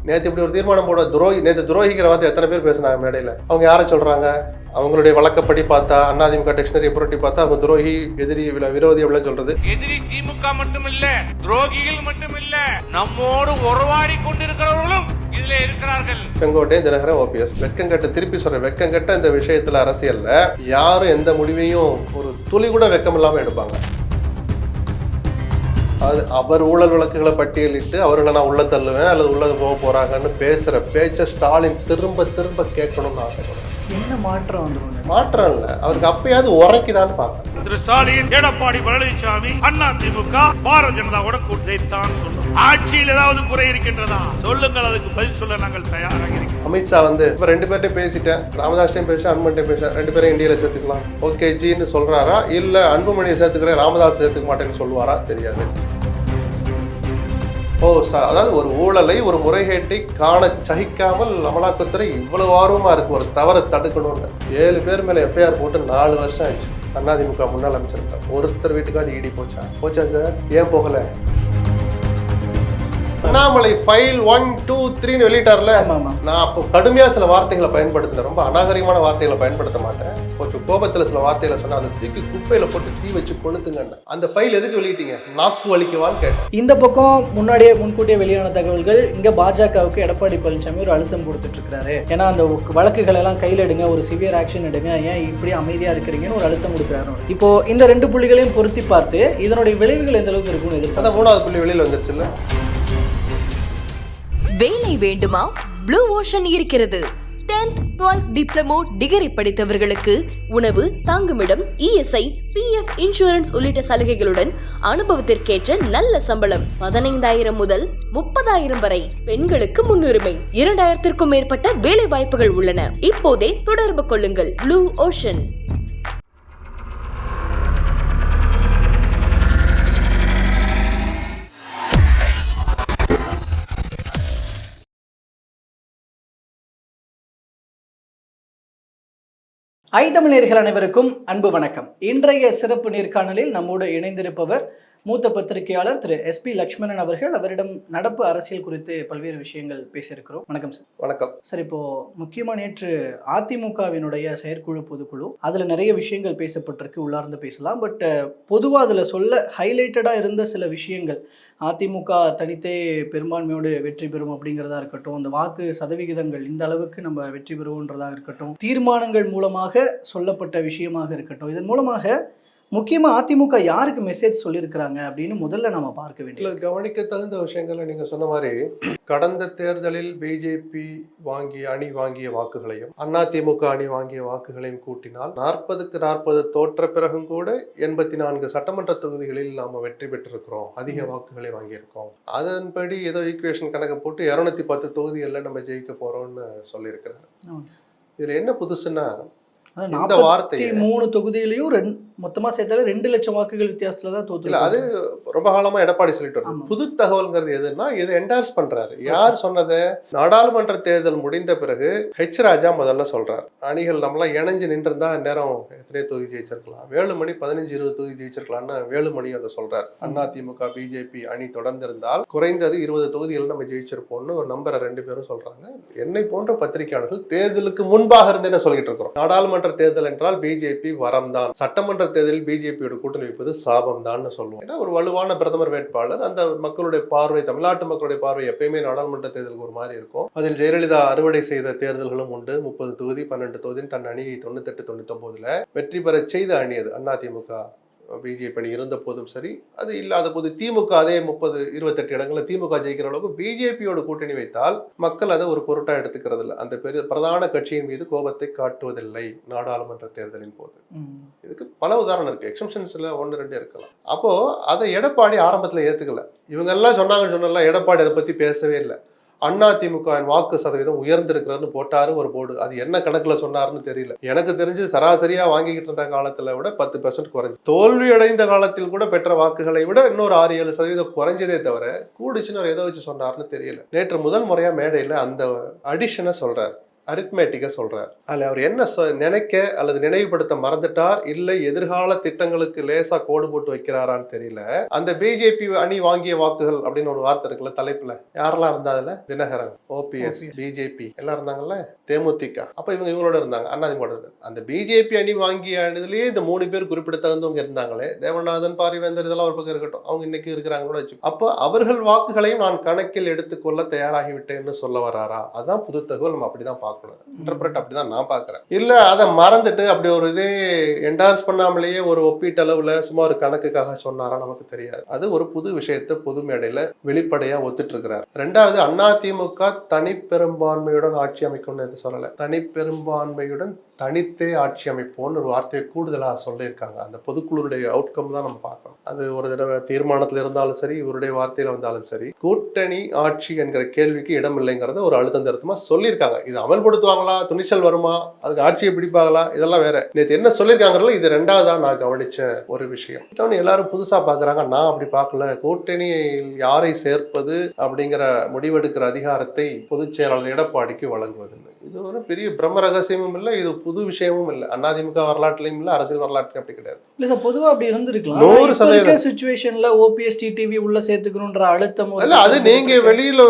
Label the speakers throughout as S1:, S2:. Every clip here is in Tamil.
S1: நேற்று இப்படி ஒரு தீர்மானம் போட நேற்று துரோகிக்கிற வார்த்தை எத்தனை பேர் பேசினாங்க மேடையில்? அவங்க யாரை சொல்றாங்க? அவங்களுடைய வழக்கப்படி பார்த்தா அதிமுக டிக்ஷனரி புரட்டி பார்த்தா அவங்க துரோகி, எதிரி, விரோதி அப்படிலாம் சொல்றது.
S2: எதிரி திமுக மட்டும் இல்ல, துரோகிகள் மட்டும் இல்ல, நம்மோடு உறவாடி கொண்டிருக்கிறவர்களும் இதுல இருக்கிறார்கள்.
S1: செங்கோட்டையன், தினகரன், ஓபிஎஸ் வெக்கங்கட்ட, திருப்பி சொல்றேன், வெக்கங்கட்ட இந்த விஷயத்துல அரசியல்ல யாரும் எந்த முடிவையும் ஒரு துளி கூட வெக்கம் இல்லாம எடுப்பாங்க. அது அவர் ஊழல் வழக்குகளை பட்டியலிட்டு அவர்களை நான் உள்ள தள்ளுவேன் அல்லது உள்ளது போக போறாங்கன்னு பேசுற பேச்ச ஸ்டாலின் திரும்ப திரும்ப கேட்கணும்னு ஆசைப்படுறேன்.
S3: என்ன மாற்றம்
S1: மாற்றம் இல்ல, அவருக்கு அப்பயாவது உரைக்குதான்னு பார்க்க.
S2: திரு ஸ்டாலின், எடப்பாடி பழனிசாமி, அதிமுக, பாரதிய ஜனதாவோட கூட்டத்தான் சொல்லும். ஆட்சியில் ஏதாவது குறை இருக்கின்றதா சொல்லுங்கள், அதுக்கு பதில் சொல்ல நாங்கள் தயாராக இருக்கிறோம்.
S1: அமித்ஷா வந்து இப்ப 2 பேர்ட்டையும் பேசிட்டேன், ராமதாஸ்டையும் பேச, அன்பன்டையும் பேச, 2 பேரும் இந்தியாவில் சேர்த்துக்கலாம் ஓகே ஜின்னு சொல்றாரா, இல்ல அன்புமணியை சேர்த்துக்கிறேன் ராமதாஸ் சேர்த்துக்க மாட்டேன்னு சொல்லுவாரா தெரியாது. அதாவது ஒரு ஊழலை, ஒரு முறைகேட்டை காண சகிக்காமல் அமலாக்கத்துறை இவ்வளவு ஆர்வமா இருக்கு ஒரு தவறை தடுக்கணும்னு. 7 பேர் மேல எஃப்ஐஆர் போட்டு 4 வருஷம் ஆச்சு. அதிமுக முன்னாள் அமைச்சர் ஒருத்தர் வீட்டுக்காவது இடி போச்சா சார்? ஏன் போகல? அண்ணாமலை ஃபைல் 1, 2, 3 வெளியிட்டார்ல, நான் அப்போ கடுமையா சில வார்த்தைகளை பயன்படுத்தினேன். ரொம்ப அநாகரிகமான வார்த்தைகளை பயன்படுத்த மாட்டேன். கொஞ்சம் கோபத்துல சில வார்த்தைகளை சொன்னா அதை தூக்கி குப்பையில போட்டு தீ வச்சு கொளுத்துங்க. அந்த ஃபைல் எதுக்கு வெளியிட்டீங்க? நாக்கு வலிக்குவான்னு கேட்டேன்.
S3: இந்த பக்கம் முன்கூட்டியே வெளியான தகவல்கள், இங்க பாஜகவுக்கு எடப்பாடி பழனிசாமி ஒரு அழுத்தம் கொடுத்துட்டு இருக்காரு. ஏன்னா அந்த வழக்குகள் எல்லாம் கையில் எடுங்க, ஒரு சிவியர் ஆக்ஷன் எடுங்க, ஏன் இப்படி அமைதியா இருக்கிறீங்கன்னு ஒரு அழுத்தம் கொடுக்குறாரு. இப்போ இந்த 2 புள்ளிகளையும் பொருத்தி பார்த்து இதனுடைய விளைவுகள் எந்த அளவுக்கு இருக்கும்னு எதிர்பார்த்து
S1: அந்த 3வது புள்ளி வெளியில் வந்துருச்சுல்ல.
S4: வேலை வேண்டுமா? ப்ளூ ஓஷன் இருக்கிறது. 10th 12th டிப்ளமோ டிகிரி படித்தவர்களுக்கு உணவு, தங்குமிடம், இஎஸ்ஐ, பிஎஃப் இன்சூரன்ஸ் உள்ளிட்ட சலுகைகளுடன் அனுபவத்திற்கேற்ற நல்ல சம்பளம் 15,000 முதல் 30,000 வரை. பெண்களுக்கு முன்னுரிமை. 2,000க்கும் மேற்பட்ட வேலை வாய்ப்புகள் உள்ளன. இப்போதே தொடர்பு கொள்ளுங்கள். Blue ocean.
S3: தமிழர்கள் அனைவருக்கும் அன்பு வணக்கம். இன்றைய சிறப்பு நேர்காணலில் நம்மோடு இணைந்திருப்பவர் மூத்த பத்திரிகையாளர் திரு SP லட்சுமணன் அவர்கள். அவரிடம் நடப்பு அரசியல் குறித்து பல்வேறு விஷயங்கள் பேசியிருக்கிறோம். வணக்கம் சார்.
S1: வணக்கம்
S3: சார். இப்போ முக்கியமா நேற்று அதிமுகவினுடைய செயற்குழு பொதுக்குழு, அதுல நிறைய விஷயங்கள் பேசப்பட்டிருக்கு, உள்ளார்ந்து பேசலாம். பட் பொதுவா அதுல சொல்ல ஹைலைட்டடா இருந்த சில விஷயங்கள், அதிமுக தனித்தே பெரும்பான்மையோடு வெற்றி பெறும் அப்படிங்கிறதா இருக்கட்டும், அந்த வாக்கு சதவிகிதங்கள் இந்த அளவுக்கு நம்ம வெற்றி பெறுவோன்றதாக இருக்கட்டும், தீர்மானங்கள் மூலமாக சொல்லப்பட்ட விஷயமாக இருக்கட்டும், இதன் மூலமாக முக்கியமா அதிமுக யாருக்கு மெசேஜ் சொல்லியிருக்கிறாங்க அப்படின்னு முதல்ல நாம பார்க்க வேண்டியது.
S1: கவனிக்க தகுந்த விஷயங்களை நீங்க சொன்ன மாதிரி, கடந்த தேர்தலில் பிஜேபி வாங்கிய வாக்குகளையும் அதிமுக அணி வாங்கிய வாக்குகளையும் கூட்டினால் 40க்கு 40 தோற்ற பிறகும் கூட 84 சட்டமன்ற தொகுதிகளில் நாம வெற்றி பெற்றிருக்கிறோம், அதிக வாக்குகளை வாங்கியிருக்கோம். அதன்படி ஏதோ ஈக்குவேஷன் கணக்கு போட்டு 210 தொகுதிகளில் நம்ம ஜெயிக்க போறோம்னு சொல்லியிருக்கிறாரு. இதுல என்ன புதுசுன்னா, இந்த வார்த்தை
S3: 3 தொகுதியிலையும் மொத்தமா சேர்த்தாலே 2 லட்சம் வாக்குகள் வித்தியாசத்துல தான் தோத்து.
S1: அது ரொம்ப காலமா எடப்பாடி சொல்லிட்டு வரும். புது தகவல்ங்கிறது எதுன்னா, இது என்டார்ஸ் பண்றாரு. யார் சொன்னது? நாடாளுமன்ற தேர்தல் முடிந்த பிறகு ராஜா முதல்ல சொல்றாரு, அணிகள் நம்மளாம் இணைஞ்சு நின்றுருந்தா நேரம் எத்தனையோ தொகுதி ஜெயிச்சிருக்கலாம், வேலுமணி 15-20 தொகுதி ஜெயிச்சிருக்கலாம்னு வேலுமணி அதை சொல்றாரு. அதிமுக பிஜேபி அணி தொடர்ந்து இருந்தால் குறைந்தது 20 தொகுதிகள் நம்ம ஜெயிச்சிருப்போம்னு ஒரு நம்பரை 2 பேரும் சொல்றாங்க. என்னை போன்ற பத்திரிகையாளர்கள் தேர்தலுக்கு முன்பாக இருந்தே சொல்லிட்டு இருக்கிறோம், நாடாளுமன்ற தேர்தல் என்றால் பிஜேபி வரம் தான், சட்டமன்ற தேர்தலில் பிஜேபியோட கூட்டணி வைப்பது சாபம் தான் சொல்லுவோம். ஏன்னா ஒரு வலுவான பிரதமர் வேட்பாளர், அந்த மக்களுடைய பார்வை, தமிழ்நாட்டு மக்களுடைய பார்வை எப்பயுமே நாடாளுமன்ற தேர்தலுக்கு ஒரு மாதிரி இருக்கும். அதில் ஜெயலலிதா அறுவடை செய்த தேர்தல்களும் உண்டு. 30 தொகுதி 12 தொகுதி தன் அணியை 98-99 வெற்றி பெற செய்த அணி அது. அதிமுக பிஜேபி அணி இருந்த போதும் சரி, அது இல்லாத போது திமுக அதே 30-28 இடங்கள்ல திமுக ஜெயிக்கிற அளவுக்கு பிஜேபியோட கூட்டணி வைத்தால் மக்கள் அதை ஒரு பொருட்டா எடுத்துக்கிறது இல்லை. அந்த பிரதான கட்சியின் மீது கோபத்தை காட்டுவதில்லை நாடாளுமன்ற தேர்தலின் போது. இதுக்கு பல உதாரணம் இருக்கு, எக்ஸம்ஷன்ஸ்ல 1-2 இருக்கலாம். அப்போ அதை எடப்பாடி ஆரம்பத்துல ஏத்துக்கல. இவங்க எல்லாம் சொன்னாங்க, எடப்பாடி அதை பத்தி பேசவே இல்லை. அதிமுக வாக்கு சதவீதம் உயர்ந்திருக்கிறாருன்னு போட்டாரு ஒரு போர்டு. அது என்ன கணக்குல சொன்னாருன்னு தெரியல. எனக்கு தெரிஞ்சு சராசரியா வாங்கிக்கிட்டு இருந்த காலத்துல விட 10% குறைஞ்சு, தோல்வி அடைந்த காலத்தில் கூட பெற்ற வாக்குகளை விட இன்னொரு 6-7% குறைஞ்சதே தவிர கூடிச்சுன்னு எதை வச்சு சொன்னாருன்னு தெரியல. நேற்று முதல் முறையா மேடையில அந்த அடிஷனை சொல்றாரு. அரித்மேட்டிக்கா சொல்றாரு. அதுல அவர் என்ன நினைக்க அல்லது நினைவுபடுத்த மறந்துட்டார், இல்லை எதிர்கால திட்டங்களுக்கு லேசா கோடு போட்டு வைக்கிறாரான்னு தெரியல. அந்த பிஜேபி அணி வாங்கிய வாக்குகள் அப்படின்னு ஒரு வார்த்தை இருக்குல்ல தலைப்புல, யாரெல்லாம் இருந்தா அதுல? தினகரன், ஓபிஎஸ், பிஜேபி எல்லாம் இருந்தாங்கல்ல, தேமுதிக, அப்ப இவங்களோட இருந்தாங்க, அண்ணாதிமுக இருந்தாங்க. அந்த பிஜேபி அணி வாங்கிய இதுலயே இந்த 3 பேர் குறிப்பிடத்தகுந்தவங்க இருந்தாங்களே, தேவநாதன், பாரிவேந்தர், இதெல்லாம் ஒரு பக்கம் இருக்கட்டும், அவங்க இன்னைக்கு இருக்கிறாங்க கூட வச்சு, அப்போ அவர்கள் வாக்குகளையும் நான் கணக்கில் எடுத்துக்கொள்ள தயாராகிவிட்டேன்னு சொல்ல வராரா? அதான் புது தகவல். நம்ம அப்படிதான் பார்க்கணும், இன்டர்பிரட் அப்படிதான் நான் பார்க்கிறேன். இல்ல அதை மறந்துட்டு அப்படி ஒரு இதே என்டார்ஸ் பண்ணாமலேயே ஒரு ஒப்பீட்டளவுல சும்மா ஒரு கணக்குக்காக சொன்னாரா நமக்கு தெரியாது. அது ஒரு புது விஷயத்தை பொது மேடையில வெளிப்படையா ஒத்துட்டு இருக்கிறார். ரெண்டாவது, அதிமுக தனிப்பெரும்பான்மையுடன் ஆட்சி அமைக்கும்னு சொல்லல, தனிப்பெரும்பான்மையுடன் தனித்தே ஆட்சி அமைப்போன்னு ஒரு வார்த்தையை கூடுதலாக சொல்லியிருக்காங்க. அந்த பொதுக்குழுடைய அவுட்கம் தான் நம்ம பார்க்கணும். அது ஒரு தடவை தீர்மானத்தில் இருந்தாலும் சரி, இவருடைய வார்த்தையில வந்தாலும் சரி, கூட்டணி ஆட்சி என்கிற கேள்விக்கு இடம் இல்லைங்கிறத ஒரு அழுத்தம் திருத்தமா சொல்லியிருக்காங்க. இது அமல்படுத்துவாங்களா, துணிச்சல் வருமா, அதுக்கு ஆட்சியை பிடிப்பாங்களா, இதெல்லாம் வேற. நேற்று என்ன சொல்லியிருக்காங்களோ இது ரெண்டாவதா நான் கவனிச்ச ஒரு விஷயம். இன்னொன்று எல்லாரும் புதுசா பாக்குறாங்க, நான் அப்படி பார்க்கல. கூட்டணியில் யாரை சேர்ப்பது அப்படிங்கிற முடிவெடுக்கிற அதிகாரத்தை பொதுச் செயலாளர் எடப்பாடிக்கு வழங்குவதில்லை. இது ஒரு பெரிய பிரம்ம ரகசியமும் இல்லை, இது புது விஷயமும் இல்லை. அதிமுக வரலாற்றுலையும் இல்லை, அரசியல் வரலாற்றுலையும் அப்படி கிடையாது.
S3: இல்ல சார், பொதுவா அப்படி இருந்திருக்கலாம்.
S1: 100%
S3: சிச்சுவேஷன்ல ஓபிஎஸ் டிடிவி உள்ள சேர்த்துக்கணும்ன்ற அழுத்தம்
S1: இல்ல, அது நீங்க வெளியில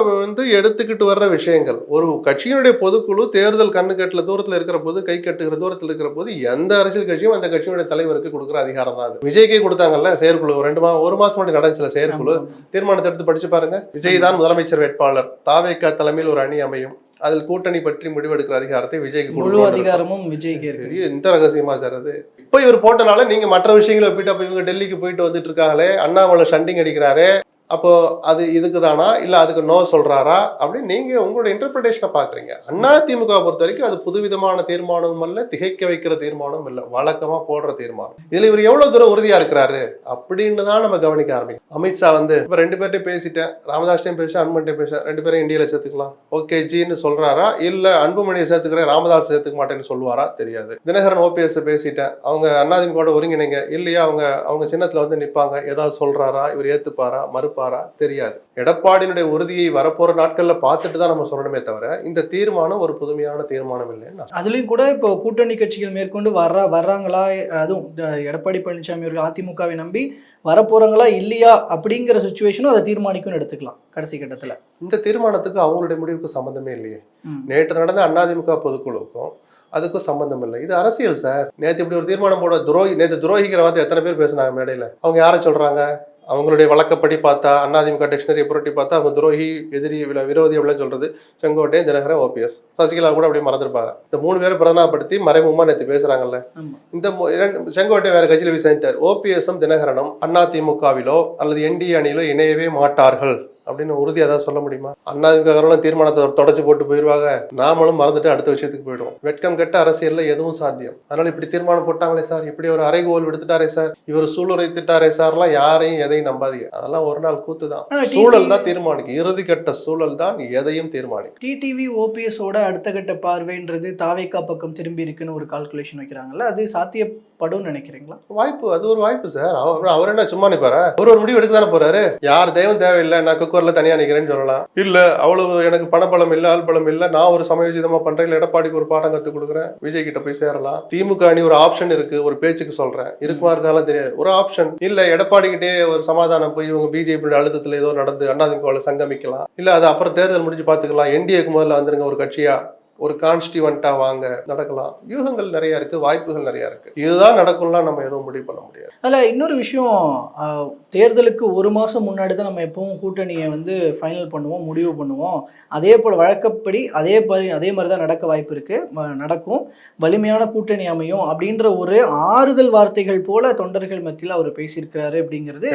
S1: எடுத்துக்கிட்டு வர்ற விஷயங்கள். ஒரு கட்சியினுடைய பொதுக்குழு தேர்தல் கண்ணுக்கட்டுல தூரத்துல இருக்கிற போது, கை கட்டுகிற தூரத்துல இருக்கிற போது, எந்த அரசியல் கட்சியும் அந்த கட்சியினுடைய தலைவருக்கு கொடுக்குற அதிகாரம் தான் அது. விஜய்க்கே கொடுத்தாங்கல்ல செயற்குழு, 1 மாசம் முன்னாடி நடந்துச்சுல செயற்குழு, தீர்மானத்தை எடுத்து படிச்சு பாருங்க. விஜய் தான் முதலமைச்சர் வேட்பாளர், தாவேகா தலைமையில் ஒரு அணி அமையும், அதில் கூட்டணி பற்றி முடிவெடுக்கிற அதிகாரத்தை விஜய்க்கு
S3: முழு அதிகாரமும் விஜய்க்கு இருக்கு.
S1: இந்த ரகசியமா சார் அது. இப்போ இவர் போட்டனால நீங்க மற்ற விஷயங்களை போயிட்டு, அப்ப இவங்க டெல்லிக்கு போயிட்டு வந்துட்டு இருக்காங்களே, அண்ணாமலை ஷண்டிங் அடிக்கிறாரு, அப்போ அது இதுக்கு தானா இல்ல அதுக்கு நோ சொல்றாரா அப்படின்னு நீங்க உங்களோட இன்டர்பிரேஷனை பாக்குறீங்க. அதிமுக பொறுத்த வரைக்கும் அது புதுவிதமான தீர்மானமும் அல்ல, திகைக்க வைக்கிற தீர்மானமும் இல்ல, வழக்கமா போடுற தீர்மானம். இதுல இவர் எவ்வளவு தூரம் உறுதியா இருக்கிறாரு அப்படின்னு தான் நம்ம கவனிக்க ஆரம்பிக்கும். அமித்ஷா இப்ப 2 பேர்ட்டையும் பேசிட்டேன், ராமதாஸ்டையும் பேச, அன்பன்ட்டையும் பேச, 2 பேரும் இந்தியால சேர்த்துக்கலாம் ஓகே ஜின்னு சொல்றாரா, இல்ல அன்புமணியை சேர்த்துக்கிறேன் ராமதாஸ் சேர்த்துக்க மாட்டேன்னு சொல்லுவாரா தெரியாது. தினகரன் ஓபிஎஸ் பேசிட்டேன், அவங்க அதிமுக ஒருங்கிணைங்க இல்லையா, அவங்க சின்னத்துல நிப்பாங்க, ஏதாவது சொல்றாரா, இவர் ஏத்துப்பாரா மறுப்பாரா தெரியாது. எடப்பாடியினுடைய உறுதியை வரப்போற நாட்கள்ல பார்த்துட்டு தான் நம்ம சொல்லணுமே தவிர, இந்த தீர்மானம் ஒரு புதுமையான தீர்மானம் இல்லைன்னா.
S3: அதுலயும் கூட இப்போ கூட்டணி கட்சிகள் மேற்கொண்டு வர்றாங்களா, அதுவும் எடப்பாடி பழனிசாமி அவர்கள் அதிமுகவை நம்பி வரப்போறாங்களா இல்லையா அப்படிங்கிற சிச்சுவேஷனும் அதை தீர்மானிக்கும் எடுத்துக்கலாம். கடைசி கட்டத்துல
S1: இந்த தீர்மானத்துக்கு அவங்களுடைய முடிவுக்கு சம்பந்தமே இல்லையே. நேற்று நடந்த அதிமுக பொதுக்குழுவுக்கும் அதுக்கும் சம்பந்தம் இல்லை. இது அரசியல் சார். நேற்று இப்படி ஒரு தீர்மானம் போட நேற்று துரோகிக்கிற வார்த்தை எத்தனை பேர் பேசினாங்க மேடையில? அவங்க யாரை சொல்றாங்க? அவங்களுடைய வழக்கப்படி பார்த்தா, அதிமுக டிக்ஷனரியை புரட்டி பார்த்தா, அவங்க துரோகி, எதிரி, விரோதி அப்படின்னு சொல்றது செங்கோட்டையன், தினகரன், ஓபிஎஸ், சசிகலா கூட அப்படியே மறந்துருப்பாங்க. இந்த 3 பேரை பிரதானப்படுத்தி மறைமுகமா நேற்று பேசுறாங்கல்ல. இந்த செங்கோட்டையன் வேற கட்சியில போய் சேர்ந்தார். ஓபிஎஸும் தினகரனும் அதிமுகவிலோ அல்லது என்டிஏ அணியிலோ இணையவே மாட்டார்கள் அப்படின்னு உறுதியாக தான் சொல்ல முடியுமா? அதிமுக தீர்மானத்தை தொடச்சு போட்டு போயிடுவாங்க, நாமளும் மறந்துட்டு அடுத்த விஷயத்துக்கு போயிடுவோம். வெட்கம் கெட்ட அரசியல்ல எதுவும் சாத்தியம். அதனால இப்படி தீர்மானம் போட்டாங்களே சார், இப்படி ஒரு அறைகோல் விடுத்துட்டாரே சார், இவர் சூளுரைத்துட்டாரே சார்லாம் யாரையும் எதையும் நம்பாதீங்க. அதெல்லாம் ஒரு நாள் கூத்து தான். சூழல் தான் தீர்மானிக்கும், இறுதி கட்ட சூழல் தான் எதையும் தீர்மானிக்கும்.
S3: டிடிவி ஓபிஎஸ் ஓட அடுத்த கட்ட பார்வைன்றது தாவேகா பக்கம் திரும்பி இருக்குன்னு ஒரு கால்குலேஷன் வைக்கிறாங்கல்ல, அது சாத்தியப்படும் நினைக்கிறீங்களா?
S1: வாய்ப்பு, அது ஒரு வாய்ப்பு சார். அவர் என்ன சும்மா நிப்பாரு? ஒரு முடிவு எடுக்க தானே போறாரு. யார் தெய்வம் தேவையில்லை, நான் குக்கர்ல தனியா நிக்கிறேன்னு சொல்லலாம். இல்ல அவ்வளவு எனக்கு பணபலம் இல்ல, ஆள் பலம் இல்ல, நான் ஒரு சமயோஜிதமா பண்றேன், இல்ல எடப்பாடிக்கு ஒரு பாடம் கத்து கொடுக்குறேன், விஜய் கிட்ட போய் சேரலாம். திமுக அணி ஒரு ஆப்ஷன் இருக்கு, ஒரு பேச்சுக்கு சொல்றேன், இருக்குமா இருந்தாலும் தெரியாது, ஒரு ஆப்ஷன். இல்ல எடப்பாடி கிட்டே ஒரு சமாதானம் போய் இவங்க பிஜேபி அழுத்தத்துல ஏதோ நடந்து அதிமுக சங்கமிக்கலாம், இல்ல அது அப்புறம் தேர்தல் முடிஞ்சு பாத்துக்கலாம், என்டிஏக்கு முதல்ல வந்துருங்க ஒரு கட்சியா, ஒரு கான்ஸ்டியூவன்ட்டா வாங்க, நடக்கலாம். வியூகங்கள் நிறைய இருக்கு, வாய்ப்புகள் நிறைய இருக்கு. இதுதான் நடக்கும்லாம் நம்ம எதுவும் முடிவு பண்ண முடியாது.
S3: அதுல இன்னொரு விஷயம், தேர்தலுக்கு 1 மாசம் முன்னாடி தான் நம்ம எப்பவும் கூட்டணியை ஃபைனல் பண்ணுவோம், முடிவு பண்ணுவோம். அதே போல வழக்கப்படி அதே மாதிரி தான் நடக்க வாய்ப்பு இருக்கு, நடக்கும். வலிமையான கூட்டணி அமையும் அப்படின்ற ஒரு ஆறுதல் வார்த்தைகள் போல தொண்டர்கள் மத்தியில் அவர் பேசியிருக்கிறாரு அப்படிங்கிறது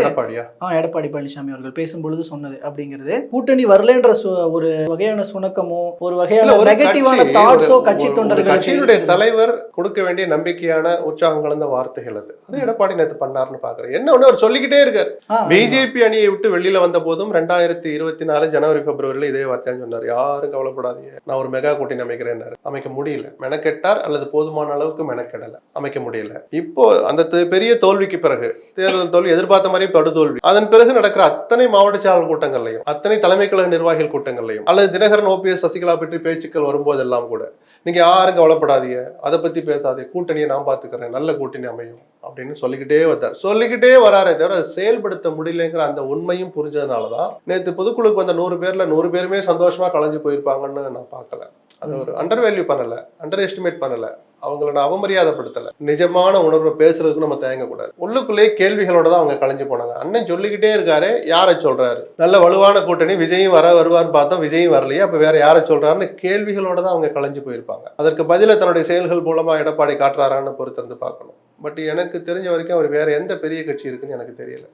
S3: எடப்பாடி பழனிசாமி அவர்கள் பேசும்பொழுது சொன்னது. அப்படிங்கிறது கூட்டணி வரலன்ற ஒரு வகையான சுணக்கமோ, ஒரு வகையான நெகட்டிவான தாட்ஸோ கட்சி தொண்டர்கள்,
S1: கட்சியினுடைய தலைவர் கொடுக்க வேண்டிய நம்பிக்கையான உற்சாகம் கலந்த வார்த்தைகள் அது எடப்பாடி நேத்து பண்ணாருன்னு பாக்குறேன். என்ன ஒண்ணு அவர் சொல்லிக்கிட்டே இருக்காரு. பிஜேபி அணியை விட்டு வெளியில வந்த போதும் 2024 ஜனவரி பிப்ரவரியில இதே வார்த்தை சொன்னார், யாரும் கவலைப்படாதீங்க, நான் ஒரு மெகா கூட்டணி அமைக்கிறேன். அமைக்க முடியல, மெனக்கெட்டார் அல்லது போதுமான அளவுக்கு மெனக்கெடல, அமைக்க முடியல. இப்போ அந்த பெரிய தோல்விக்கு பிறகு, தேர்தல் தோல்வி எதிர்பார்த்த மாதிரி படுதோல்வி, அதன் பிறகு நடக்கிற அத்தனை மாவட்ட செயலாளர் கூட்டங்கள்லையும், அத்தனை தலைமை கழக நிர்வாகிகள் கூட்டங்கள்லையும், அல்லது தினகரன் ஓபிஎஸ் சசிகலா பற்றி பேச்சுக்கள் வரும்போது சொல்வதெல்லாம் கூட நீங்க யாரும் கவலைப்படாதீங்க, அதை பத்தி பேசாதே, கூட்டணியை நான் பாத்துக்கிறேன், நல்ல கூட்டணி அமையும் அப்படின்னு சொல்லிக்கிட்டே வராரே தவிர அதை செயல்படுத்த முடியலங்கிற அந்த உண்மையும் புரிஞ்சதுனாலதான் நேற்று பொதுக்குழுக்கு வந்த 100 பேர்ல 100 பேருமே சந்தோஷமா கலைஞ்சு போயிருப்பாங்கன்னு நான் பார்க்கல. அது ஒரு அண்டர் வேல்யூ பண்ணல, அண்டர் எஸ்டிமேட் பண்ணல, அவங்கள நான் அவமரியாதைப்படுத்தல. நிஜமான உணர்வை பேசுறதுக்கு நம்ம தயங்கக்கூடாது. உள்ளுக்குள்ளேயே கேள்விகளோட தான் அவங்க கலைஞ்சு போனாங்க. அண்ணன் சொல்லிக்கிட்டே இருக்காரு, யாரை சொல்றாரு? நல்ல வலுவான கூட்டணி, விஜயும் வருவான்னு பார்த்தோம், விஜயும் வரலையே, அப்ப வேற யாரை சொல்றாருன்னு கேள்விகளோட தான் அவங்க கலைஞ்சு போயிருப்பாங்க. அதற்கு பதில தன்னுடைய செயல்கள் மூலமா எடப்பாடி காட்டுறாரான்னு பொறுத்திருந்து பார்க்கணும். பட் எனக்கு தெரிஞ்ச வரைக்கும் அவர் வேற எந்த பெரிய கட்சி இருக்குன்னு எனக்கு தெரியல.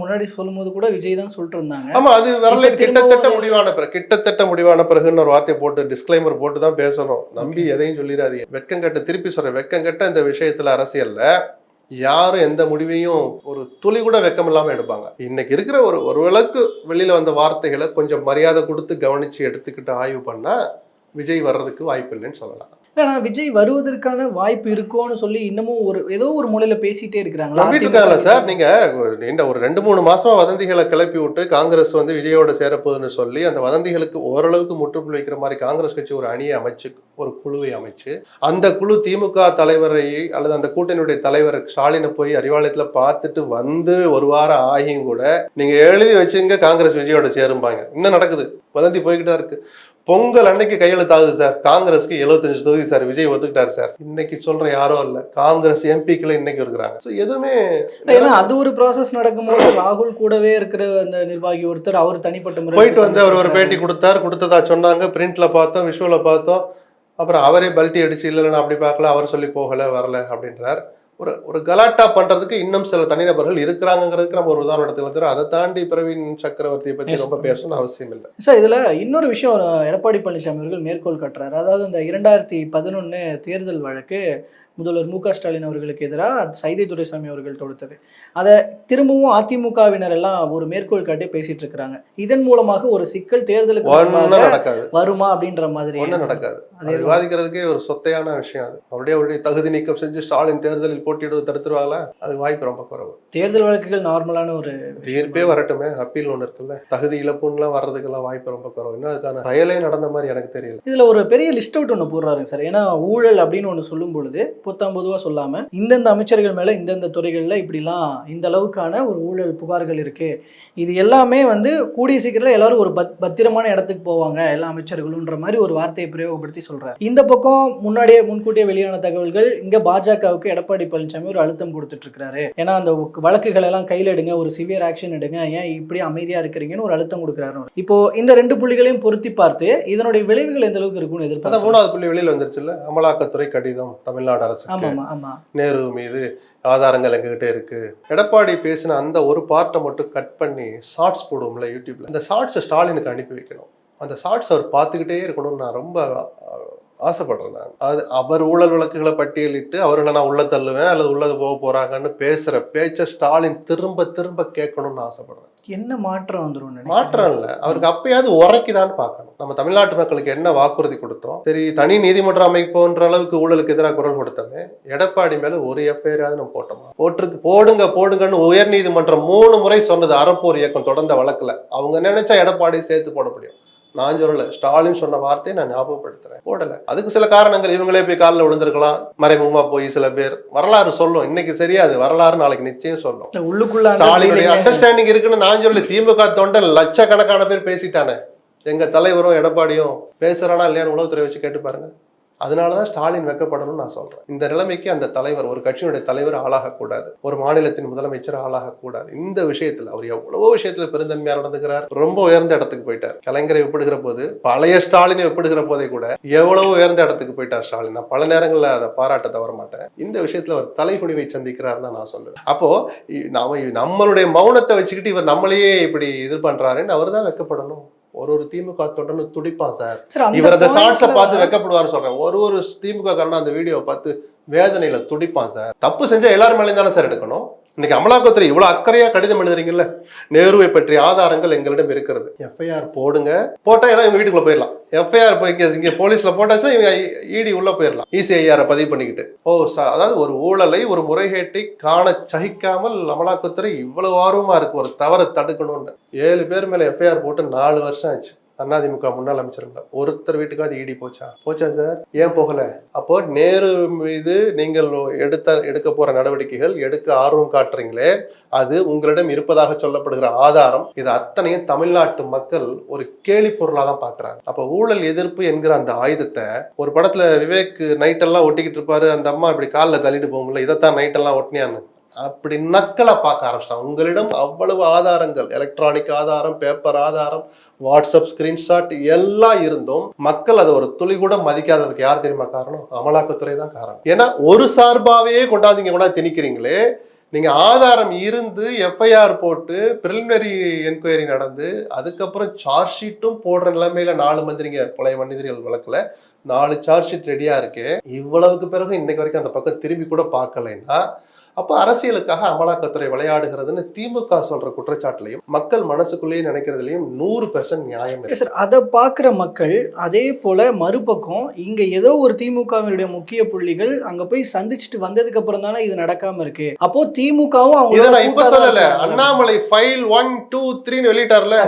S3: முன்னாடி சொல்லும் போது கூட விஜய் தான் சொல்லிட்டு இருந்தாங்க.
S1: ஆமா, அது வரல. கிட்டத்தட்ட முடிவான பிறகுன்னு ஒரு வார்த்தையை போட்டு டிஸ்கிளைமர் போட்டு தான் பேசணும். நம்பி எதையும் சொல்லிடாதீங்க. வெட்கங்கட்ட, திருப்பி சொல்றேன், வெட்கங்கட்ட இந்த விஷயத்துல அரசியல்ல யாரும் எந்த முடிவையும் ஒரு துளி கூட வெக்கம் இல்லாம எடுப்பாங்க. இன்னைக்கு இருக்கிற ஒரு விளக்கு வெளியில வந்த வார்த்தைகளை கொஞ்சம் மரியாதை கொடுத்து கவனிச்சு எடுத்துக்கிட்டு ஆய்வு பண்ணா விஜய் வர்றதுக்கு வாய்ப்பு இல்லைன்னு சொல்லலாம்.
S3: ஆனா விஜய் வருவதற்கான வாய்ப்பு இருக்கும்னு சொல்லி இன்னமும் ஏதோ ஒரு மூலையில பேசிட்டே இருக்கிறாங்க.
S1: நம்பிட்டு இருக்காங்க சார். நீங்க இந்த ஒரு 2-3 மாசமா வதந்திகளை கிளப்பி விட்டு காங்கிரஸ் விஜயோட சேரப்போகுதுன்னு சொல்லி அந்த வதந்திகளுக்கு ஓரளவுக்கு முற்றுப்புள்ளி வைக்கிற மாதிரி காங்கிரஸ் கட்சி ஒரு அணியை அமைச்சு, ஒரு குழுவை அமைச்சு, அந்த குழு திமுக தலைவரை அல்லது அந்த கூட்டணியுடைய தலைவர் ஸ்டாலினை போய் அறிவாலயத்துல பார்த்துட்டு வந்து ஒரு வாரம் ஆகியும் கூட நீங்க எழுதி வச்சுங்க காங்கிரஸ் விஜயோட சேரும்பாங்க. இன்னும் நடக்குது, வதந்தி போய்கிட்டு தான் இருக்கு. பொங்கல் அன்னைக்கு கையெழுத்தாகுது சார், காங்கிரஸ்க்கு 75 தொகுதி சார், விஜய் ஒத்துக்கிட்டாரு சார். இன்னைக்கு சொல்ற யாரோ இல்ல, காங்கிரஸ் எம்பிக்கள் இன்னைக்கு இருக்கிறாங்க. எதுவுமே
S3: அது ஒரு ப்ராசஸ் நடக்கும்போது ராகுல் கூடவே இருக்கிற அந்த நிர்வாகி ஒருத்தர் அவர் தனிப்பட்ட முறை
S1: போயிட்டு அவர் ஒரு பேட்டி கொடுத்ததா சொன்னாங்க. பிரிண்ட்ல பார்த்தோம், விஷுவல பார்த்தோம். அப்புறம் அவரே பல்ட்டி அடிச்சு இல்லைன்னு அப்படி பார்க்கல, அவர் சொல்லி போகல வரல அப்படின்றார். ஒரு கலாட்டா பண்றதுக்கு இன்னும் சில தனிநபர்கள் இருக்கிறாங்கிறதுக்கு நம்ம ஒரு உதாரணம் எடுத்துக்கலாம். அதை தாண்டி பிரவீன் சக்கரவர்த்தியை பத்தி ரொம்ப பேசணும்னு அவசியம் இல்லை
S3: சார். இதுல இன்னொரு விஷயம் எடப்பாடி பழனிசாமி அவர்கள் மேற்கோள் காட்டுறாரு. அதாவது இந்த 2011 தேர்தல் வழக்கு முதல்வர் மு க ஸ்டாலின் அவர்களுக்கு எதிராக சைதை துரைசாமி அவர்கள் தொடுத்தது. அதை திரும்பவும் அதிமுகவினர் எல்லாம் ஒரு மேற்கோள் காட்டி பேசிட்டு இருக்கிறாங்க. இதன் மூலமாக ஒரு சிக்கல் தேர்தலுக்கு வருமா அப்படின்ற மாதிரி
S1: ஒன்றும் நடக்காது. அது விவாதிக்கிறதுக்கே ஒரு சொத்தையான விஷயம். அது அவருடைய தகுதி நீக்கம் செஞ்சு ஸ்டாலின் தேர்தலில் போட்டியிடுவது தடுத்துருவாங்களா? அது வாய்ப்பு ரொம்ப குறைவு.
S3: தேர்தல் வழக்குகள் நார்மலான ஒரு
S1: தீர்ப்பே வரட்டுமே, அப்பீல் ஒன்று இருக்குல்ல, தகுதி இழப்புலாம் வர்றதுக்கெல்லாம் வாய்ப்பு ரொம்ப குறைவு. இன்னும் அதுக்கான ரயலே நடந்த மாதிரி எனக்கு தெரியல.
S3: இதுல ஒரு பெரிய லிஸ்ட் அவுட் ஒன்று போடுறாருங்க சார். ஏன்னா ஊழல் அப்படின்னு ஒன்று சொல்லும் பொழுது பொதுவா சொல்லாம இந்தந்த அமைச்சர்கள் மேல இந்தந்த துறைகள்ல இப்படிலாம் இந்த அளவுக்கான ஒரு ஊழல் புகார்கள் இருக்கு, இது எல்லாமே கூடிய சீக்கிரம் எல்லாரும் ஒரு பத்திரமான இடத்துக்கு போவாங்க எல்லா அமைச்சர்களுன்ற மாதிரி ஒரு வார்த்தையை பிரயோகப்படுத்தி சொல்றாரு. இந்த பக்கம் முன்கூட்டியே வெளியான தகவல்கள் இங்க பாஜகவுக்கு எடப்பாடி பழனிசாமி ஒரு அழுத்தம் கொடுத்துட்டு இருக்காரு. ஏன்னா அந்த வழக்குகள் எல்லாம் கையில் எடுங்க, ஒரு சிவியர் ஆக்ஷன் எடுங்க, ஏன் இப்படி அமைதியா இருக்கிறீங்கன்னு ஒரு அழுத்தம் கொடுக்குறாரு. இப்போ இந்த 2 புள்ளிகளையும் பொருத்தி பார்த்து இதனுடைய விளைவுகள் எந்த அளவுக்கு இருக்கும்னு எதிர்பார்த்து
S1: 3வது புள்ளி வெளியில் வந்துருச்சுல்ல, அமலாக்கத்துறை கடிதம் தமிழ்நாடு அரசு நேரு மீது ஆதாரங்கள் எங்ககிட்ட இருக்கு. எடப்பாடி பேசின அந்த ஒரு பார்ட்டை மட்டும் கட் பண்ணி ஷார்ட்ஸ் போடுவோம்ல யூடியூப்ல, அந்த ஷார்ட்ஸை ஸ்டாலினுக்கு அனுப்பி வைக்கணும். அந்த ஷார்ட்ஸ் அவர் பார்த்துக்கிட்டே இருக்கணும்னு நான் ரொம்ப ஆசைப்படுறேன். நான் அது அவர் ஊழல் வழக்குகளை பட்டியலிட்டு அவர்களை நான் உள்ள தள்ளுவேன் அல்லது உள்ளது போக போறாங்கன்னு பேசுற பேச்ச ஸ்டாலின் திரும்ப திரும்ப கேட்கணும்னு ஆசைப்படுறேன்.
S3: என்ன மாற்றம் வந்துடும்?
S1: மாற்றம் இல்ல, அவருக்கு அப்பயாவது உரைக்குதான்னு பார்க்கணும். நம்ம தமிழ்நாட்டு மக்களுக்கு என்ன வாக்குறுதி கொடுத்தோம்? சரி, தனி நீதிமன்றம் அமைப்போன்ற அளவுக்கு ஊழலுக்கு எதிராக குரல் கொடுத்தோமே, எடப்பாடி மேல ஒரு எஃப்ஐஆராவது நம்ம போட்டோமா? போடுங்கன்னு உயர் நீதிமன்றம் 3 முறை சொன்னது. அறப்போர் இயக்கம் தொடர்ந்த வழக்குல அவங்க நினைச்சா எடப்பாடி சேர்த்து போட முடியும். நான் சொல்லல, ஸ்டாலின் சொன்ன வார்த்தையை நான் ஞாபகப்படுத்துறேன், போடல. அதுக்கு சில காரணங்கள், இவங்களே போய் காலில் விழுந்திருக்கலாம், மறைமுகமா போய் சில பேர் வரலாறு சொல்லும். இன்னைக்கு சரியாது, வரலாறு நாளைக்கு நிச்சயம் சொல்லும்.
S3: உள்ளுக்குள்ள
S1: ஸ்டாலினுடைய அண்டர்ஸ்டாண்டிங் இருக்குன்னு நான் சொல்லல. திமுக தொண்டன் லட்சக்கணக்கான பேர் பேசிட்டானே, எங்க தலைவரும் எடப்பாடியும் பேசுறானா இல்லையான்னு உளவுத்துறை வச்சு கேட்டு பாருங்க. அதனாலதான் ஸ்டாலின் வெக்கப்படணும்னு நான் சொல்றேன். இந்த நிலைமைக்கு அந்த தலைவர், ஒரு கட்சியினுடைய தலைவர் ஆளாகக்கூடாது, ஒரு மாநிலத்தின் முதலமைச்சர் ஆளாகக்கூடாது. இந்த விஷயத்துல அவர் எவ்வளவோ விஷயத்துல பெருந்தன்மையா நடந்துக்கிறார். ரொம்ப உயர்ந்த இடத்துக்கு போயிட்டார். கலைஞரை ஒப்பிடுகிற போது, பழைய ஸ்டாலினை ஒப்பிடுகிற போதே கூட எவ்வளவு உயர்ந்த இடத்துக்கு போயிட்டார் ஸ்டாலின். நான் பல நேரங்கள்ல அதை பாராட்ட தவற மாட்டேன். இந்த விஷயத்துல அவர் தலைகுனிவை சந்திக்கிறார் தான் நான் சொல்லுவேன். அப்போ நம்மளுடைய மௌனத்தை வச்சுக்கிட்டு இவர் நம்மளையே இப்படி இது பண்றாருன்னு அவர் தான் வெக்கப்படணும். ஒரு திமுக தொடர்ந்து துடிப்பான் சார். இவர் அந்த ஷார்ட்ஸை பார்த்து வெக்கப்படுவார் சொல்றேன். ஒரு திமுக காரனா அந்த வீடியோ பார்த்து வேதனையில துடிப்பான் சார். தப்பு செஞ்சா எல்லாரும் மேலே தானே சார் எடுக்கணும். இன்னைக்கு அமலாக்கத்துறை இவ்வளவு அக்கறையா கடிதம் எழுதுறீங்கல்ல, நேருவை பற்றிய ஆதாரங்கள் எங்களிடம் இருக்கிறது, எஃப்ஐஆர் போடுங்க. போட்டா ஏன்னா இவங்க வீட்டுக்குள்ள போயிடலாம். எஃப்ஐஆர் போய் இங்க போலீஸ்ல போட்டாச்சுன்னா இவங்க இடி உள்ள போயிடலாம், ECIR பதிவு பண்ணிக்கிட்டு. அதாவது ஒரு ஊழலை, ஒரு முறைகேட்டை காண சகிக்காமல் அமலாக்கத்துறை இவ்வளவு ஆர்வமா இருக்கு ஒரு தவறை தடுக்கணும்னு. 7 பேர் மேல எஃப்ஐஆர் போட்டு 4 வருஷம் ஆச்சு. அதிமுக முன்னாள் அமைச்சருங்களா ஒருத்தர் வீட்டுக்காவது இடி போச்சா சார்? ஏன் போகல? அப்போ நேரு மீது நீங்கள் எடுக்க போற நடவடிக்கைகள் எடுக்க ஆர்வம் காட்டுறீங்களே, அது உங்களிடம் இருப்பதாக சொல்லப்படுகிற ஆதாரம், இது அத்தனையும் தமிழ்நாட்டு மக்கள் ஒரு கேலி பொருளா தான் பாக்குறாங்க. அப்ப ஊழல் எதிர்ப்பு என்கிற அந்த ஆயுதத்தை ஒரு படத்துல விவேக் நைட்டெல்லாம் ஒட்டிக்கிட்டு இருப்பாரு, அந்த அம்மா இப்படி காலில் தள்ளிட்டு போகும்ல, இதைத்தான் நைட்டெல்லாம் ஒட்டினியான்னு அப்படி நக்கலா பார்க்க ஆரம்பிச்சிட்டாங்க. உங்களிடம் அவ்வளவு ஆதாரங்கள், எலக்ட்ரானிக் ஆதாரம், பேப்பர் ஆதாரம், வாட்ஸ்அப் ஸ்கிரீன்ஷாட் எல்லாம் இருந்தும் மக்கள் அதை ஒரு துளி கூட மதிக்காததுக்கு யார் தெரியுமா காரணம்? அமலாக்கத்துறை தான் காரணம். ஏன்னா ஒரு சார்பாவே கொண்டாந்து திணிக்கிறீங்களே, நீங்க ஆதாரம் இருந்து எஃப்ஐஆர் போட்டு பிரிலிமினரி என்கொயரி நடந்து அதுக்கப்புறம் சார்ஜ் ஷீட்டும் போடுற நிலைமையில 4 மந்திரிங்க பழைய மனிதர்கள் வழக்குல 4 சார்ஜ் ஷீட் ரெடியா இருக்கு. இவ்வளவுக்கு பிறகு இன்னைக்கு வரைக்கும் அந்த பக்கம் திரும்பி கூட பார்க்கலைன்னா அப்போ அரசியலுக்காக அமலாக்கத்துறை விளையாடுகிறதுன்னு திமுக சொல்ற குற்றச்சாட்டுலையும் மக்கள் மனசுக்குள்ளேயே நினைக்கிறதுலையும் 100% நியாயம் இருக்கு.
S3: சார், அதை பார்க்குற மக்கள் அதே போல மறுபக்கம் இங்க ஏதோ ஒரு திமுகவினுடைய முக்கிய புள்ளிகள் அங்க போய் சந்திச்சுட்டு வந்ததுக்கு அப்புறம் தானே இது நடக்காம இருக்கு. அப்போ திமுகவும்
S1: இதை நான் இப்ப சொல்லல, அண்ணாமலை ஃபைல் 1, 2, 3 வெளியிட்டார்ல,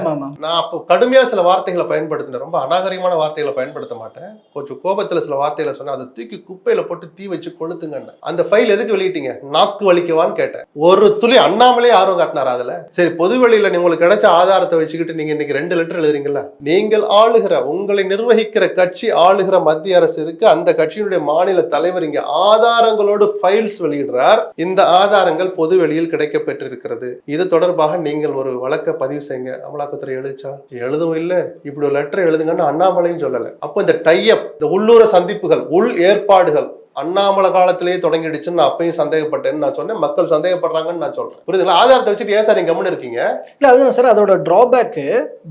S1: நான் அப்போ கடுமையா சில வார்த்தைகளை பயன்படுத்தினேன். ரொம்ப அநாகரிகமான வார்த்தைகளை பயன்படுத்த மாட்டேன், கொஞ்சம் கோபத்துல சில வார்த்தைகளை சொன்னேன். அதை தூக்கி குப்பையில போட்டு தீ வச்சு கொளுத்துங்க. அந்த ஃபைல் எதுக்கு வெளியிட்டீங்க? நாக்கு வலிக்கவான்னு கேட்டேன். ஒரு துளி அண்ணாமலே ஆர்வம் காட்டினார் அதுல. சரி, பொது வெளியில உங்களுக்கு கிடைச்ச ஆதாரத்தை வச்சுக்கிட்டு நீங்க இன்னைக்கு 2 லெட்டர் எழுதுறீங்களா? நீங்கள் ஆளுகிற, உங்களை நிர்வகிக்கிற கட்சி ஆளுகிற மத்திய அரசு இருக்கு, அந்த கட்சியினுடைய மாநில தலைவர் இங்க ஆதாரங்களோடு ஃபைல்ஸ் வெளியிடுறார். இந்த ஆதாரங்கள் பொது வெளியில் கிடைக்க பெற்றிருக்கிறது. இது தொடர்பாக நீங்கள் ஒரு வழக்கை பதிவு செய்யுங்க. அமலாக்கத்துறை எழுதிச்சா? எழுதவும் இல்லை. இப்படி ஒரு லெட்டர் எழுதுங்கன்னு அண்ணாமலையும் சொல்லல. அப்போ இந்த டைஅப், இந்த உள்ளூர சந்திப்புகள், உள் ஏற்பாடுகள் அண்ணாமலை காலத்திலேயே தொடங்கிடுச்சுன்னு நான் அப்பயும் சந்தேகப்பட்டேன்னு நான் சொன்னேன். மக்கள் சந்தேகப்படுறாங்கன்னு நான் சொல்றேன். புரியுதுங்களா? ஆதாரத்தை வச்சுட்டு ஏன் சார் நீங்க கம்முன்னு இருக்கீங்க?
S3: இல்ல, அதுதான் சார் அதோட டிராபேக்.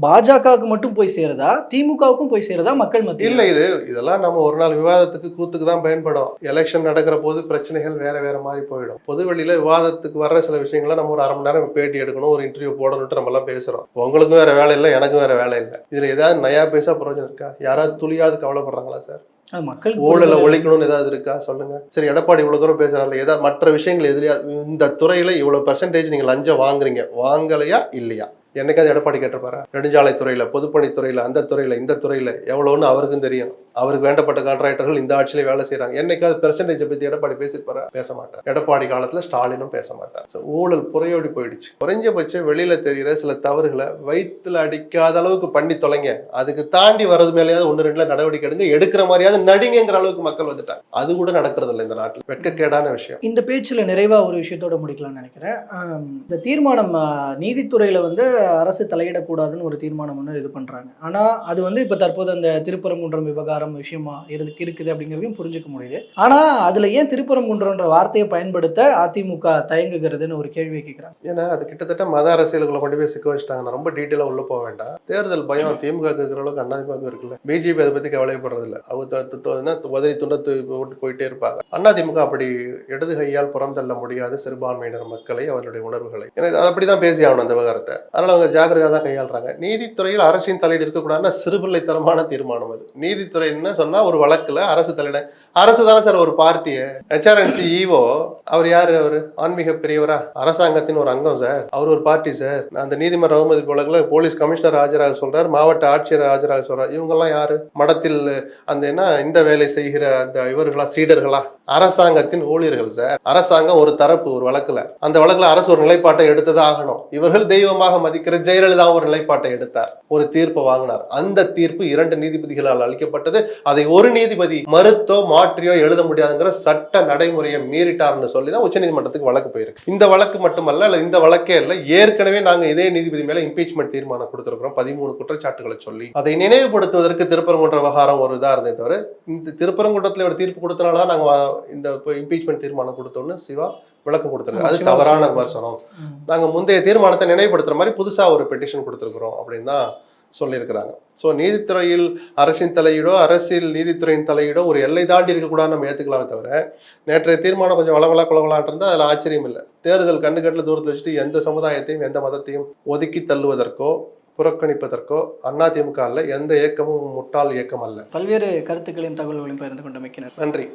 S3: பாஜகவுக்கு மட்டும் போய் சேருதா, திமுகவுக்கும் போய் சேருதா மக்கள் மத்தியில்?
S1: இல்ல, இதெல்லாம் நம்ம ஒரு நாள் விவாதத்துக்கு கூத்துக்கு தான் பயன்படும். எலெக்ஷன் நடக்கிற போது பிரச்சனைகள் வேற மாதிரி போயிடும். பொதுவெளியில விவாதத்துக்கு வர்ற சில விஷயங்களை நம்ம ஒரு 1/2 மணி நேரம் பேட்டி எடுக்கணும், ஒரு இன்டர்வியூ போடணும்ட்டு நம்ம எல்லாம் பேசுறோம். உங்களுக்கும் வேற வேலை இல்லை, எனக்கும் வேற வேலை இல்லை. இதுல ஏதாவது நயா பேசா பிரயோஜனம் இருக்கா? யாராவது துளியாவது கவலைப்படுறாங்களா சார்? ஊழலை ஒழிக்கணும்னு ஏதாவது இருக்கா சொல்லுங்க. சரி, எடப்பாடி இவ்வளவு தூரம் பேசுறாங்க, ஏதாவது மற்ற விஷயங்கள் எதிரியா இந்த துறையில இவ்வளவு % நீங்க லஞ்சம் வாங்குறீங்க, வாங்கலையா இல்லையா? என்னைக்காவது எடப்பாடி கேட்டிருப்பாரா? நெடுஞ்சாலைத்துறையில, பொதுப்பணித்துறையில, அந்த துறையில, இந்த துறையில எவ்வளவுன்னு அவருக்கும் தெரியும். அவருக்கு வேண்டப்பட்ட கான்ட்ராக்டர்கள் இந்த ஆட்சியிலே வேலை செய்யறாங்க. என்னைக்காவது பெர்சன்டேஜை பத்தி எடப்பாடி பேசிருப்பாரா? பேச மாட்டார். எடப்பாடி காலத்துல ஸ்டாலினும் பேச மாட்டார். ஊழல் புறையோடி போயிடுச்சு. குறைஞ்சபட்சம் வெளியில தெரிகிற சில தவறுகளை வயிற்றுல அடிக்காத அளவுக்கு பண்ணி தொலைங்க. அதுக்கு தாண்டி வர்றது மேலேயாவது 1-2 நடவடிக்கை எடுங்க, எடுக்கிற மாதிரியாவது நடிங்கிற அளவுக்கு மக்கள் வந்துட்டாங்க. அது கூட நடக்கிறது இல்லை இந்த நாட்டில். வெட்கக்கேடான விஷயம்.
S3: இந்த பேச்சுல நிறைவா ஒரு விஷயத்தோட முடிக்கலாம்னு நினைக்கிறேன். இந்த தீர்மானம் நீதித்துறையில அரசு தலையிடக்கூடாதுன்னு ஒரு தீர்மானம் இது பண்றாங்க. ஆனா அது இப்ப தற்போது அந்த திருப்பரங்குன்றம் விவகாரம் விஷயமா இருக்குது அப்படிங்கிறதையும் புரிஞ்சுக்க முடியுது. ஆனா அதுல ஏன் திருப்பரங்குன்றம்ன்ற வார்த்தையை பயன்படுத்த அதிமுக தயங்குகிறதுன்னு ஒரு கேள்வியை கேட்கிறாங்க.
S1: ஏன்னா அது கிட்டத்தட்ட மத அரசியலுக்குள்ள கொண்டு போய் சிக்க வச்சுட்டாங்க. நான் ரொம்ப டீட்டெயிலா உள்ள போக வேண்டாம். தேர்தல் பயம் திமுக இருக்கிற அளவுக்கு அதிமுக இருக்குல்ல. பிஜேபி அதை பத்தி கவலைப்படுறது இல்லை. அவங்க உதவி துண்டத்து ஓட்டு போயிட்டே இருப்பாங்க. அதிமுக அப்படி இடது கையால் புறம் தள்ள முடியாது சிறுபான்மையினர் மக்களை, அவர்களுடைய உணர்வுகளை. ஏன்னா அப்படிதான் பேசி ஆகணும் அந்த விவகாரத்தை. அதனால அவங்க ஜாக்கிரதையா தான் கையாளுறாங்க. நீதித்துறையில் அரசின் தலையீடு இருக்கக்கூடாதுன்னா சிறுபிள்ளைத்தனமான தீர்மானம் அது. நீதித்துறை என்ன சொன்னா ஒரு வழக்குல அரசு தலையிட, அரசு தானே சார் ஒரு பார்ட்டியை. HRNC EO அவர் யாரு? அவரு ஆன்மீக பெரியவரா? அரசாங்கத்தின் ஒரு அங்கம் சார். அவர் ஒரு பார்ட்டி சார். அந்த நீதிமன்ற அவமதிப்பு வழக்குல போலீஸ் கமிஷனர் ஆஜராக சொல்றாரு, மாவட்ட ஆட்சியர் ஆஜராக சொல்றாரு. இவங்க எல்லாம் யாரு? மடத்தில் அந்த இந்த வேலை செய்கிற அந்த இவர்களா, சீடர்களா? அரசாங்கத்தின் ஊழியர்கள் சார். அரசாங்கம் ஒரு தரப்பு ஒரு வழக்குல, அந்த வழக்குல அரசு ஒரு நிலைப்பாட்டை எடுத்தது ஆகணும். இவர்கள் தெய்வமாக மதிக்கிற ஜெயலலிதா ஒரு நிலைப்பாட்டை எடுத்தார், ஒரு தீர்ப்பை வாங்கினார். அந்த தீர்ப்பு 2 நீதிபதிகளால் அளிக்கப்பட்டது. அதை ஒரு நீதிபதி மறுத்தோ மாற்றியோ எழுத முடியாதுங்கிற சட்ட நடைமுறையை மீறிட்டார்னு சொல்லிதான் உச்சநீதிமன்றத்துக்கு வழக்கு போயிருக்கு. இந்த வழக்கு மட்டுமல்ல, இந்த வழக்கே இல்லை, ஏற்கனவே நாங்க இதே நீதிபதி மேல இம்பீச்மெண்ட் தீர்மானம் கொடுத்திருக்கிறோம் 13 குற்றச்சாட்டுகளை சொல்லி. அதை நினைவுபடுத்துவதற்கு திருப்பரங்குன்ற விவகாரம் ஒரு இதா இருந்தே தவிர, இந்த திருப்பரங்குன்றத்துல ஒரு தீர்ப்பு கொடுத்தனாலதான் நாங்க இந்த இம்பீச்மெண்ட் தீர்மானம் கொடுத்தோன்னு சிவா விளக்கம் கொடுத்துருக்கு. அது தவறான விமர்சனம். நாங்க முந்தைய தீர்மானத்தை நினைவுபடுத்துற மாதிரி புதுசா ஒரு பெட்டிஷன் கொடுத்திருக்கிறோம் அப்படின்னு தான் சொல்லியிருக்கிறாங்க. ஸோ நீதித்துறையில் அரசின் தலையீடோ, அரசியல் நீதித்துறையின் தலையீடோ ஒரு எல்லை தாண்டி இருக்கக்கூடாது நம்ம ஏற்றுக்கலாமே தவிர, நேற்றைய தீர்மானம் கொஞ்சம் வளவலா குளவலான் இருந்தால் அதில் ஆச்சரியம் இல்லை. தேர்தல் கண்டுகட்டில் தூரத்தில் வச்சுட்டு எந்த சமுதாயத்தையும் எந்த மதத்தையும் ஒதுக்கி தள்ளுவதற்கோ புறக்கணிப்பதற்கோ அதிமுக அல்ல, எந்த இயக்கமும் முட்டாள் இயக்கம் அல்ல.
S3: பல்வேறு கருத்துக்களையும் தகவல்களையும் பகிர்ந்து கொண்டமைக்கு
S1: நன்றி.